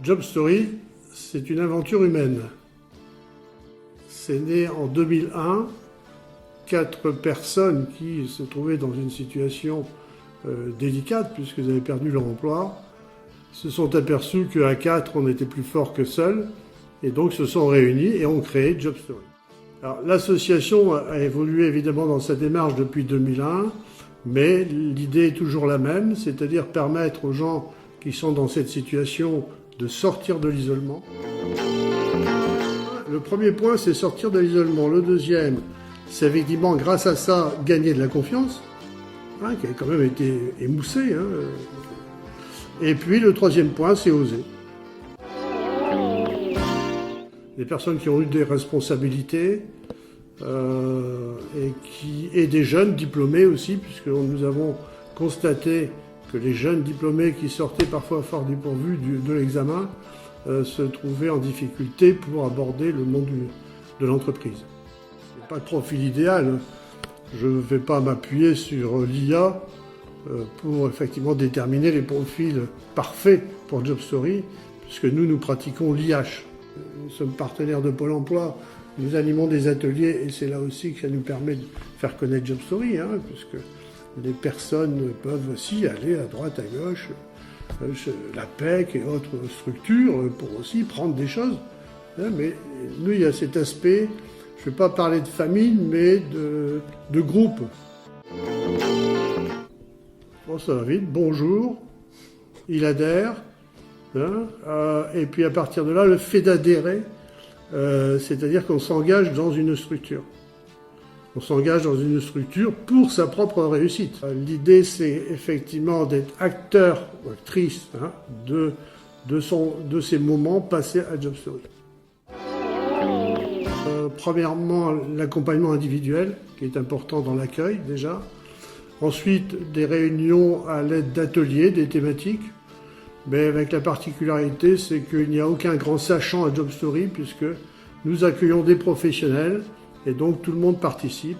Job Story, c'est une aventure humaine. C'est né en 2001. 4 personnes qui se trouvaient dans une situation délicate, puisqu'ils avaient perdu leur emploi, se sont aperçus qu'à 4, on était plus fort que seuls, et donc se sont réunis et ont créé Job Story. Alors, l'association a évolué évidemment dans sa démarche depuis 2001, mais l'idée est toujours la même, c'est-à-dire permettre aux gens qui sont dans cette situation de sortir de l'isolement. Le premier point, c'est sortir de l'isolement. Le deuxième, c'est effectivement, grâce à ça, gagner de la confiance, qui a quand même été émoussée. Et puis, le troisième point, c'est oser. Les personnes qui ont eu des responsabilités, et des jeunes diplômés aussi, puisque nous avons constaté que les jeunes diplômés qui sortaient parfois fort dépourvus de l'examen se trouvaient en difficulté pour aborder le monde de l'entreprise. Pas de profil idéal, je ne vais pas m'appuyer sur l'IA pour effectivement déterminer les profils parfaits pour Job Story, puisque nous pratiquons l'IH. Nous sommes partenaires de Pôle emploi, nous animons des ateliers et c'est là aussi que ça nous permet de faire connaître Job Story, puisque les personnes peuvent aussi aller à droite, à gauche, la PEC et autres structures pour aussi prendre des choses. Mais nous, il y a cet aspect, je ne vais pas parler de famille, mais de groupe. Bon, ça va vite, bonjour, il adhère, et puis à partir de là, le fait d'adhérer, c'est-à-dire qu'on s'engage dans une structure. On s'engage dans une structure pour sa propre réussite. L'idée, c'est effectivement d'être acteur ou actrice de ces moments passés à Job Story. Premièrement, l'accompagnement individuel, qui est important dans l'accueil déjà. Ensuite, des réunions à l'aide d'ateliers, des thématiques. Mais avec la particularité, c'est qu'il n'y a aucun grand sachant à Job Story, puisque nous accueillons des professionnels, et donc tout le monde participe.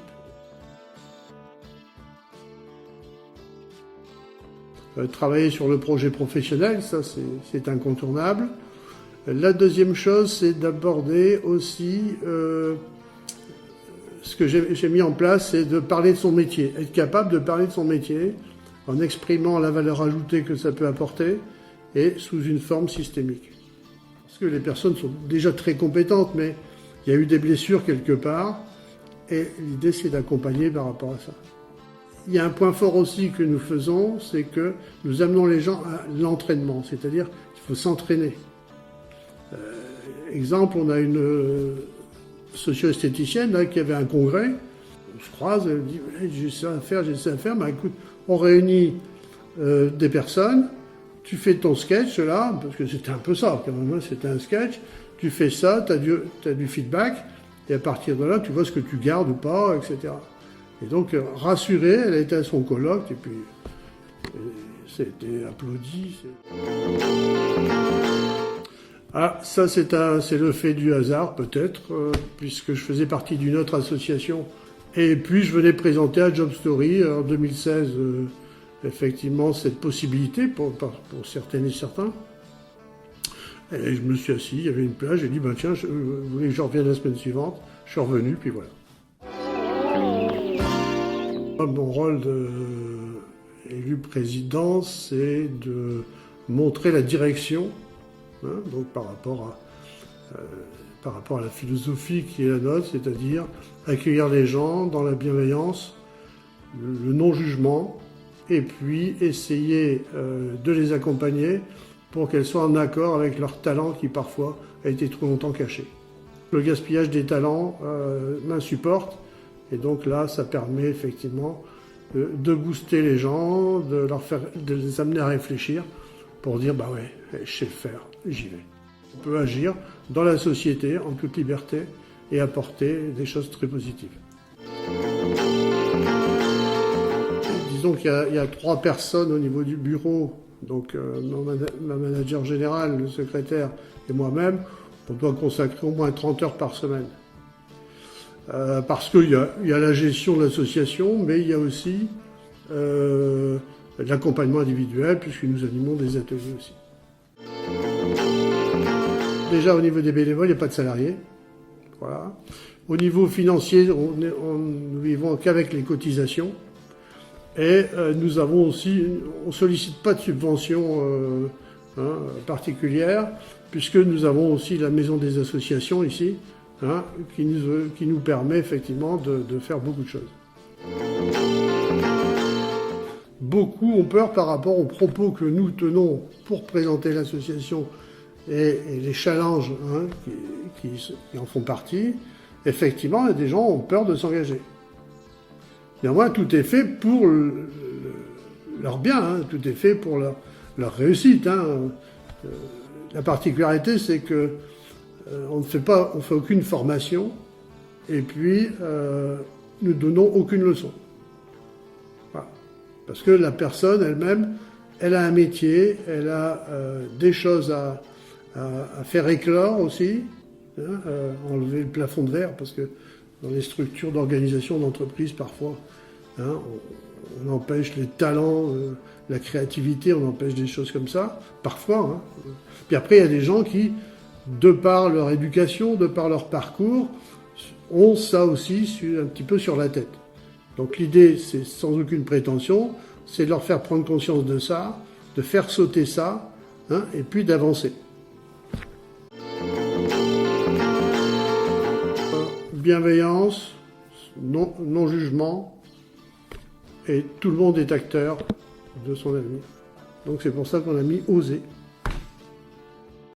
Travailler sur le projet professionnel, ça c'est incontournable. La deuxième chose, c'est d'aborder aussi ce que j'ai mis en place, c'est de parler de son métier, être capable de parler de son métier en exprimant la valeur ajoutée que ça peut apporter et sous une forme systémique. Parce que les personnes sont déjà très compétentes, mais il y a eu des blessures quelque part, et l'idée c'est d'accompagner par rapport à ça. Il y a un point fort aussi que nous faisons, c'est que nous amenons les gens à l'entraînement, c'est-à-dire qu'il faut s'entraîner. Exemple, on a une socio-esthéticienne qui avait un congrès, on se croise, elle dit j'ai ça à faire, écoute, on réunit des personnes, tu fais ton sketch là, parce que c'était un peu ça quand même, c'était un sketch, tu fais ça, tu as du feedback, et à partir de là, tu vois ce que tu gardes ou pas, etc. Et donc, rassurée, elle a été à son colloque, et puis c'était applaudi. Ah, ça c'est le fait du hasard peut-être, puisque je faisais partie d'une autre association, et puis je venais présenter à Job Story en 2016, effectivement, cette possibilité pour certaines et certains. Et je me suis assis, il y avait une plage, j'ai dit, tiens, vous voulez que je revienne la semaine suivante? Je suis revenu, puis voilà. Mon rôle d'élu président, c'est de montrer la direction, donc par rapport à la philosophie qui est la nôtre, c'est-à-dire accueillir les gens dans la bienveillance, le non-jugement, et puis essayer de les accompagner pour qu'elles soient en accord avec leur talent qui parfois a été trop longtemps caché. Le gaspillage des talents m'insupporte, et donc là ça permet effectivement de booster les gens, de les amener à réfléchir pour dire ouais, je sais faire, j'y vais. On peut agir dans la société en toute liberté et apporter des choses très positives. Disons qu'il y a 3 personnes au niveau du bureau, donc ma manager générale, le secrétaire et moi-même, on doit consacrer au moins 30 heures par semaine. Parce qu'il y a la gestion de l'association, mais il y a aussi l'accompagnement individuel, puisque nous animons des ateliers aussi. déjà au niveau des bénévoles, il n'y a pas de salariés. Voilà. Au niveau financier, nous vivons qu'avec les cotisations. Et nous avons aussi, on ne sollicite pas de subventions particulières, puisque nous avons aussi la maison des associations ici, qui nous permet effectivement de faire beaucoup de choses. Beaucoup ont peur par rapport aux propos que nous tenons pour présenter l'association et les challenges qui en font partie. Effectivement, des gens ont peur de s'engager. Néanmoins, tout est fait pour leur bien, tout est fait pour leur réussite. La particularité, c'est que on fait aucune formation, et puis nous donnons aucune leçon. Voilà. Parce que la personne elle-même, elle a un métier, elle a des choses à faire éclore aussi, enlever le plafond de verre, parce que dans les structures d'organisation d'entreprise, parfois, on empêche les talents, la créativité, on empêche des choses comme ça, parfois. Puis après, il y a des gens qui, de par leur éducation, de par leur parcours, ont ça aussi un petit peu sur la tête. Donc l'idée, c'est sans aucune prétention, c'est de leur faire prendre conscience de ça, de faire sauter ça, et puis d'avancer. Bienveillance, non-jugement, et tout le monde est acteur de son avenir. Donc c'est pour ça qu'on a mis « oser ».